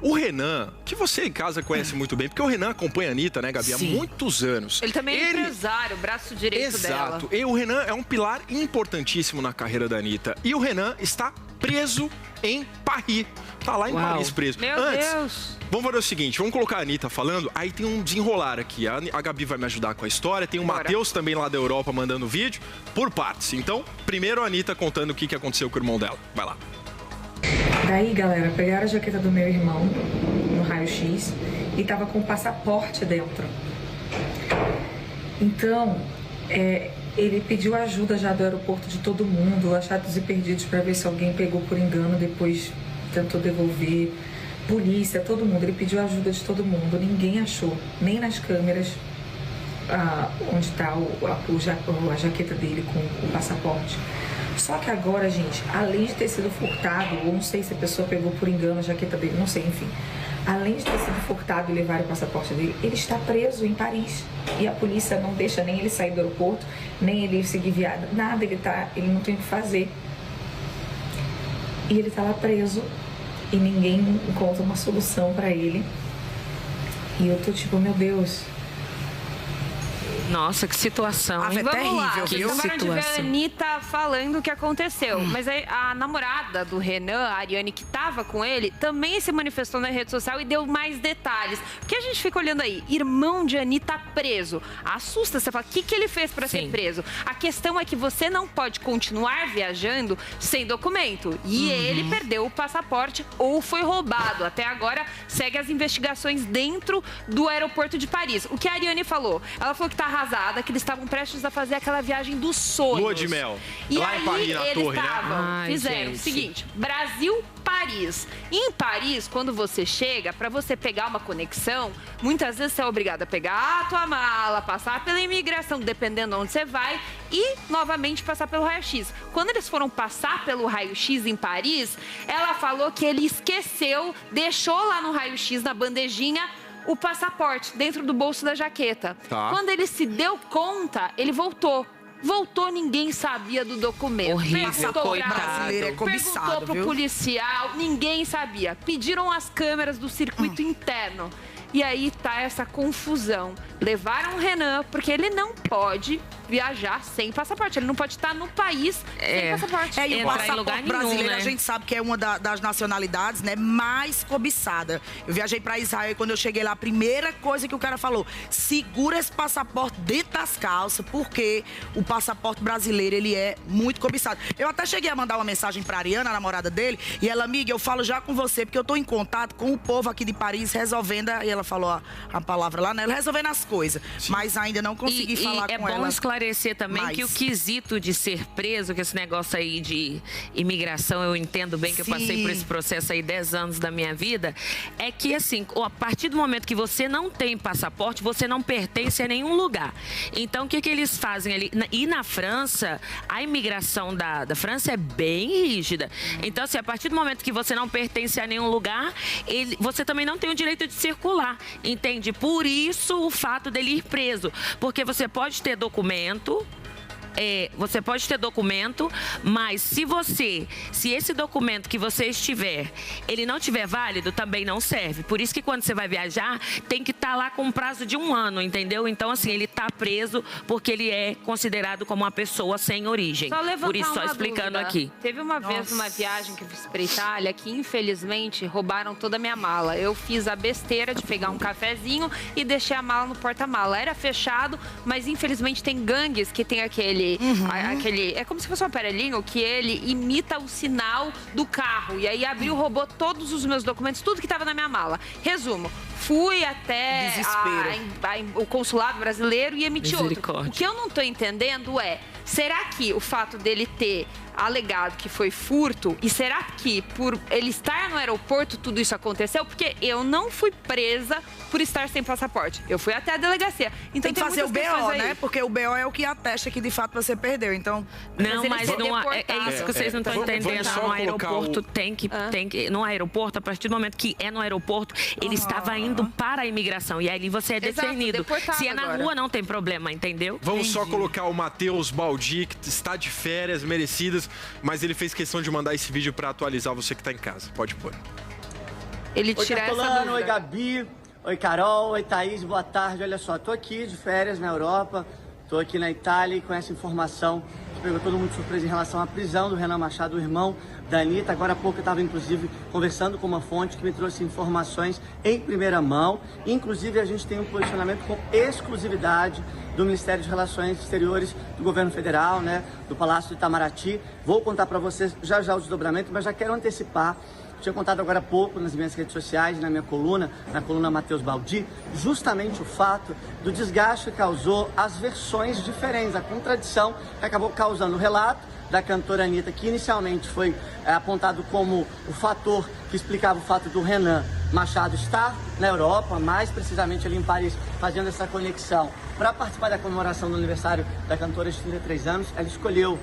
O Renan, que você em casa conhece muito bem, porque o Renan acompanha a Anitta, né, Gabi, há muitos anos. Ele também é empresário, braço direito dela. Exato. E o Renan é um pilar importantíssimo na carreira da Anitta. E o Renan está preso em Paris. Tá lá em Paris preso. Meu Deus! Vamos fazer o seguinte, vamos colocar a Anitta falando, aí tem um desenrolar aqui. A Gabi vai me ajudar com a história, tem o Matheus também lá da Europa mandando vídeo, por partes. Então, primeiro a Anitta contando o que aconteceu com o irmão dela. Vai lá. Daí, galera, pegaram a jaqueta do meu irmão no raio-x e tava com o passaporte dentro. Então, ele pediu ajuda já do aeroporto de todo mundo, achados e perdidos, pra ver se alguém pegou por engano, depois tentou devolver. Polícia, todo mundo. Ele pediu ajuda de todo mundo. Ninguém achou, nem nas câmeras, onde tá a jaqueta dele com o passaporte. Só que agora, gente, além de ter sido furtado, ou não sei se a pessoa pegou por engano a jaqueta dele, não sei, enfim. Além de ter sido furtado e levar o passaporte dele, ele está preso em Paris. E a polícia não deixa nem ele sair do aeroporto, nem ele seguir viagem, nada, ele não tem o que fazer. E ele tá lá preso e ninguém encontra uma solução pra ele. E eu tô tipo, meu Deus... Nossa, que situação. Vamos terrível, lá. Viu? Acabaram de ver a Anitta falando o que aconteceu. Mas a namorada do Renan, a Ariane, que estava com ele, também se manifestou na rede social e deu mais detalhes. Porque a gente fica olhando aí, irmão de Anitta preso. Assusta, você fala, o que ele fez para ser preso? A questão é que você não pode continuar viajando sem documento. E ele perdeu o passaporte ou foi roubado. Até agora, segue as investigações dentro do aeroporto de Paris. O que a Ariane falou? Ela falou que tá arrasada, que eles estavam prestes a fazer aquela viagem dos sonhos. Lua de mel. E lá aí, em Paris, na eles torre, fizeram o seguinte, Brasil, Paris. Em Paris, quando você chega, para você pegar uma conexão, muitas vezes você é obrigado a pegar a tua mala, passar pela imigração, dependendo de onde você vai, e novamente passar pelo raio-x. Quando eles foram passar pelo raio-x em Paris, ela falou que ele esqueceu, deixou lá no raio-x, na bandejinha, o passaporte dentro do bolso da jaqueta. Quando ele se deu conta, ele voltou. Voltou, ninguém sabia do documento. Horrível, brasileiro é cobiçado, perguntou pro viu? policial, ninguém sabia. Pediram as câmeras do circuito interno. E aí tá essa confusão. Levaram o Renan, porque ele não pode viajar sem passaporte. Ele não pode estar no país sem passaporte. E o passaporte brasileiro, a gente sabe que é uma das nacionalidades, né, mais cobiçada. Eu viajei para Israel e quando eu cheguei lá, a primeira coisa que o cara falou, segura esse passaporte dentro das calças, porque o passaporte brasileiro, ele é muito cobiçado. Eu até cheguei a mandar uma mensagem para Ariana, a namorada dele, e ela, amiga, eu falo já com você, porque eu tô em contato com o povo aqui de Paris, resolvendo, e ela falou a palavra lá, né, resolvendo as coisas, mas ainda não consegui falar com ela. É bom esclarecer também que o quesito de ser preso, que esse negócio aí de imigração, eu entendo bem que eu passei por esse processo aí 10 anos da minha vida, é que assim, a partir do momento que você não tem passaporte, você não pertence a nenhum lugar. Então, o que eles fazem ali? E na França, a imigração da França é bem rígida. Então, assim, a partir do momento que você não pertence a nenhum lugar, você também não tem o direito de circular, entende? Por isso, o fato dele ir preso. Porque você pode ter documento, mas se esse documento que você estiver, ele não tiver válido, também não serve. Por isso que quando você vai viajar, tem que estar lá com um prazo de 1 ano, entendeu? Então, assim, ele está preso porque ele é considerado como uma pessoa sem origem. Por isso, só explicando aqui. Teve uma vez uma viagem que eu fiz para Itália, que infelizmente roubaram toda a minha mala. Eu fiz a besteira de pegar um cafezinho e deixei a mala no porta-mala. Era fechado, mas infelizmente tem gangues que tem aquele, é como se fosse um aparelhinho que ele imita o sinal do carro. E aí abriu, roubou todos os meus documentos, tudo que estava na minha mala. Resumo, fui até o consulado brasileiro e emiti outro. O que eu não estou entendendo é, será que o fato dele ter alegado que foi furto, e será que por ele estar no aeroporto tudo isso aconteceu? Porque eu não fui presa por estar sem passaporte. Eu fui até a delegacia. Então tem que fazer o BO, né? Porque o BO é o que atesta que de fato você perdeu. Então, não, mas não é isso que vocês não estão entendendo. No aeroporto tem que no aeroporto, a partir do momento que é no aeroporto, ele estava indo para a imigração e aí você é detenido. Se é na rua não tem problema, entendeu? Vamos só colocar o Matheus Baldi, que está de férias merecidas, mas ele fez questão de mandar esse vídeo para atualizar você que está em casa. Pode pôr. ele tirar essa dúvida. Oi, Gabi. Oi, Carol. Oi, Thaís. Boa tarde. Olha só, tô aqui de férias na Europa, tô aqui na Itália e com essa informação que pegou todo mundo de surpresa em relação à prisão do Renan Machado, o irmão da Anitta. Agora há pouco eu estava, inclusive, conversando com uma fonte que me trouxe informações em primeira mão. Inclusive, a gente tem um posicionamento com exclusividade do Ministério de Relações Exteriores do Governo Federal, né, do Palácio do Itamaraty. Vou contar para vocês já já o desdobramento, mas já quero antecipar. Tinha contado agora há pouco nas minhas redes sociais, na minha coluna, na coluna Matheus Baldi, justamente o fato do desgaste que causou as versões diferentes, a contradição que acabou causando o relato da cantora Anitta, que inicialmente foi apontado como o fator que explicava o fato do Renan Machado estar na Europa, mais precisamente ali em Paris, fazendo essa conexão para participar da comemoração do aniversário da cantora de 33 anos. Ela escolheu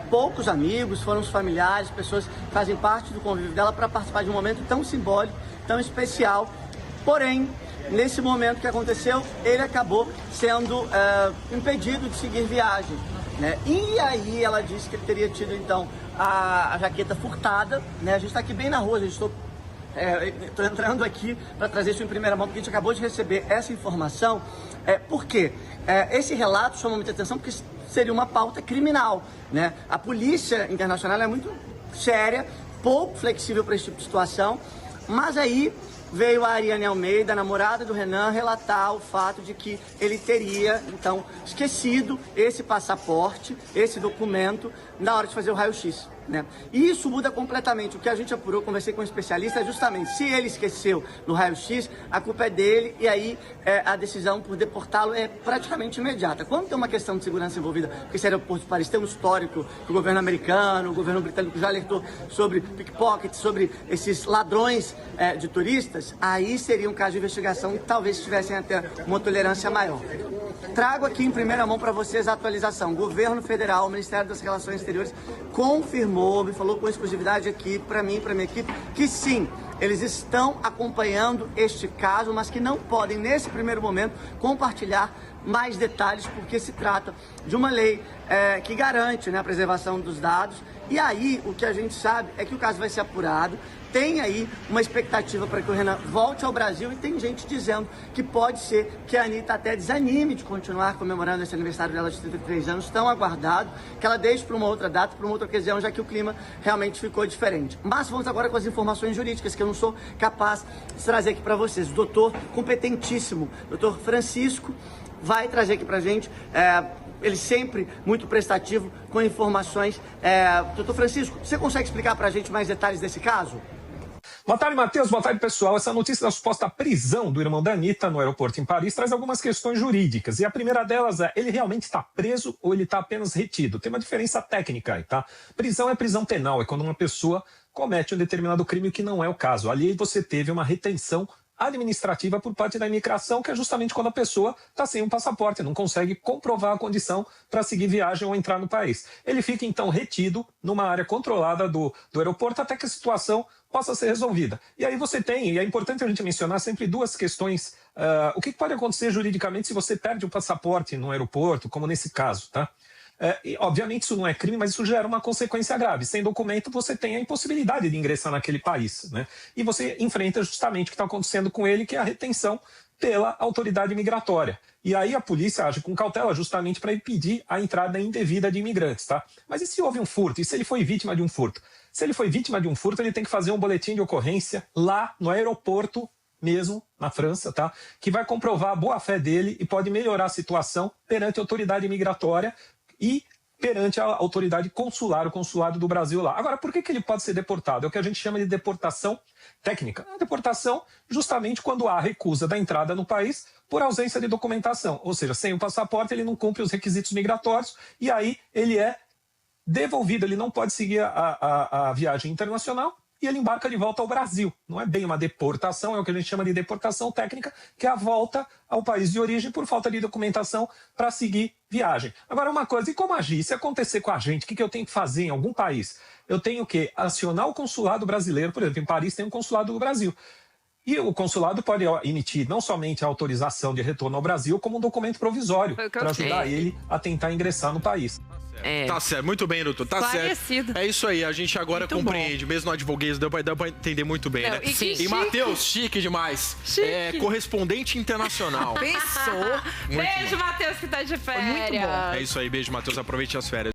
poucos amigos, foram os familiares, pessoas que fazem parte do convívio dela para participar de um momento tão simbólico, tão especial. Porém, nesse momento que aconteceu, ele acabou sendo impedido de seguir viagem, né? E aí ela disse que ele teria tido, então, a jaqueta furtada, né? A gente está aqui bem na rua, estou entrando aqui para trazer isso em primeira mão, porque a gente acabou de receber essa informação. Por quê? Esse relato chama muita atenção porque seria uma pauta criminal, né? A polícia internacional é muito séria, pouco flexível para esse tipo de situação, mas aí veio a Ariane Almeida, namorada do Renan, relatar o fato de que ele teria, então, esquecido esse passaporte, esse documento, na hora de fazer o raio-x, né? E isso muda completamente. O que a gente apurou, conversei com um especialista, é justamente, se ele esqueceu no raio-x, a culpa é dele, e aí a decisão por deportá-lo é praticamente imediata. Quando tem uma questão de segurança envolvida, porque esse aeroporto de Paris tem um histórico que o governo americano, o governo britânico já alertou sobre pickpocket, sobre esses ladrões de turistas, aí seria um caso de investigação que talvez tivessem até uma tolerância maior. Trago aqui em primeira mão para vocês a atualização. O governo federal, o Ministério das Relações Exteriores, confirmou, me falou com exclusividade aqui para mim, para minha equipe, que sim, eles estão acompanhando este caso, mas que não podem, nesse primeiro momento, compartilhar mais detalhes, porque se trata de uma lei que garante, né, a preservação dos dados. E aí, o que a gente sabe é que o caso vai ser apurado. Tem aí uma expectativa para que o Renan volte ao Brasil e tem gente dizendo que pode ser que a Anitta até desanime de continuar comemorando esse aniversário dela de 33 anos, tão aguardado, que ela deixe para uma outra data, para uma outra ocasião, já que o clima realmente ficou diferente. Mas vamos agora com as informações jurídicas que eu não sou capaz de trazer aqui para vocês. O doutor competentíssimo, doutor Francisco, vai trazer aqui para a gente, ele sempre muito prestativo com informações. Doutor Francisco, você consegue explicar para a gente mais detalhes desse caso? Boa tarde, Matheus. Boa tarde, pessoal. Essa notícia da suposta prisão do irmão da Anitta no aeroporto em Paris traz algumas questões jurídicas. E a primeira delas é, ele realmente está preso ou ele está apenas retido? Tem uma diferença técnica aí, tá? Prisão é prisão penal, é quando uma pessoa comete um determinado crime, que não é o caso. Ali você teve uma retenção administrativa por parte da imigração, que é justamente quando a pessoa está sem um passaporte, não consegue comprovar a condição para seguir viagem ou entrar no país. Ele fica, então, retido numa área controlada do aeroporto até que a situação possa ser resolvida. E aí você tem, e é importante a gente mencionar sempre duas questões. O que pode acontecer juridicamente se você perde o passaporte no aeroporto, como nesse caso, tá? E, obviamente isso não é crime, mas isso gera uma consequência grave. Sem documento você tem a impossibilidade de ingressar naquele país, né? E você enfrenta justamente o que está acontecendo com ele, que é a retenção pela autoridade migratória. E aí a polícia age com cautela justamente para impedir a entrada indevida de imigrantes, tá? Mas e se houve um furto? E se ele foi vítima de um furto? Se ele foi vítima de um furto, ele tem que fazer um boletim de ocorrência lá no aeroporto mesmo, na França, tá? Que vai comprovar a boa-fé dele e pode melhorar a situação perante a autoridade migratória e perante a autoridade consular, o consulado do Brasil lá. Agora, por que ele pode ser deportado? É o que a gente chama de deportação técnica. A deportação justamente quando há recusa da entrada no país por ausência de documentação. Ou seja, sem o passaporte ele não cumpre os requisitos migratórios e aí ele é devolvido, ele não pode seguir a viagem internacional e ele embarca de volta ao Brasil. Não é bem uma deportação, é o que a gente chama de deportação técnica, que é a volta ao país de origem por falta de documentação para seguir viagem. Agora, uma coisa, e como agir? Se acontecer com a gente, o que eu tenho que fazer em algum país? Eu tenho que acionar o consulado brasileiro, por exemplo, em Paris tem um consulado do Brasil. E o consulado pode emitir não somente a autorização de retorno ao Brasil, como um documento provisório para ajudar ele a tentar ingressar no país. Tá certo, muito bem, doutor. Tá Esclarecido. certo. É isso aí, a gente agora Muito compreende. Mesmo no advoguês deu pra entender muito bem, né? E Matheus, chique demais. Chique. Correspondente internacional. Pensou. Beijo, Matheus, que tá de férias. muito bom. É isso aí, beijo, Matheus. Aproveite as férias.